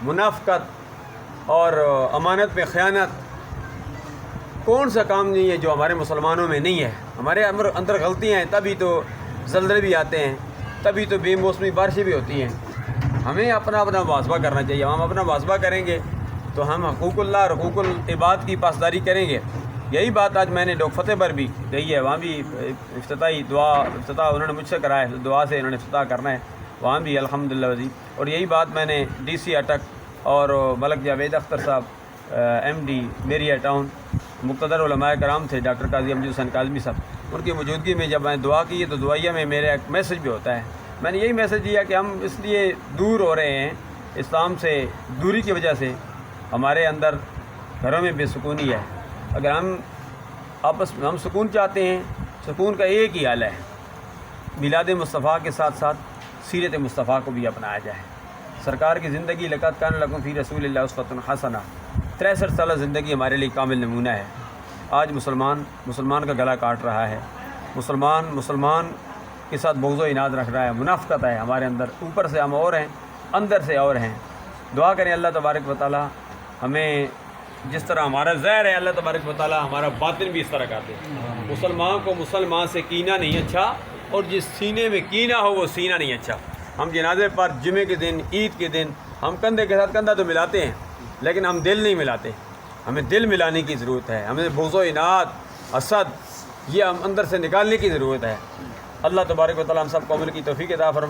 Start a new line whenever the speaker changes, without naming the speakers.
منافقت اور امانت میں خیانت کون سا کام نہیں ہے جو ہمارے مسلمانوں میں نہیں ہے. ہمارے اندر غلطیاں ہیں، تبھی تو زلزلے بھی آتے ہیں، تبھی تو بے موسمی بارشیں بھی ہوتی ہیں. ہمیں اپنا محاسبہ کرنا چاہیے. ہم اپنا محاسبہ کریں گے تو ہم حقوق اللہ اور حقوق العباد کی پاسداری کریں گے. یہی بات آج میں نے ڈوک فتح پر بھی کہی ہے. وہاں بھی افتتاح انہوں نے مجھ سے کرا ہے، دعا سے انہوں نے افتتاح کرنا ہے وہاں بھی الحمدللہ وزیر. اور یہی بات میں نے ڈی سی اٹک اور ملک جاوید اختر صاحب ایم ڈی میریا ٹاؤن، مقتدر علماء کرام تھے ڈاکٹر قاضی امجد حسین کاظمی صاحب، ان کی موجودگی میں جب میں دعا کی تو دعائیہ میں میرا ایک میسج بھی ہوتا ہے. میں نے یہی میسج دیا کہ ہم اس لیے دور ہو رہے ہیں اسلام سے، دوری کی وجہ سے ہمارے اندر گھروں میں بے سکونی ہے. اگر ہم سکون چاہتے ہیں، سکون کا ایک ہی حل ہے، میلاد مصطفیٰ کے ساتھ ساتھ سیرت مصطفیٰ کو بھی اپنایا جائے. سرکار کی زندگی لقد کان لکم فی رسول اللہ اسوۃ حسنہ، 63 سالہ زندگی ہمارے لیے کامل نمونہ ہے. آج مسلمان کا گلا کاٹ رہا ہے، مسلمان کے ساتھ بغض و عناد رکھ رہا ہے، منافقت ہے ہمارے اندر. اوپر سے ہم اور ہیں، اندر سے اور ہیں. دعا کریں اللہ تبارک و تعالی ہمیں جس طرح ہمارا ظاہر ہے، اللہ تبارک و تعالی ہمارا باطن بھی اس طرح کر دے. مسلمان کو مسلمان سے کینہ نہیں اچھا، اور جس سینے میں کینہ ہو وہ سینہ نہیں اچھا. ہم جنازے پر جمعے کے دن، عید کے دن ہم کندھے کے ساتھ کندھا تو ملاتے ہیں، لیکن ہم دل نہیں ملاتے. ہمیں دل ملانے کی ضرورت ہے. ہمیں بغض و عناد، حسد، یہ ہم اندر سے نکالنے کی ضرورت ہے. اللہ تبارک و تعالی ہم سب کو عمل کی توفیق عطا فرمائے.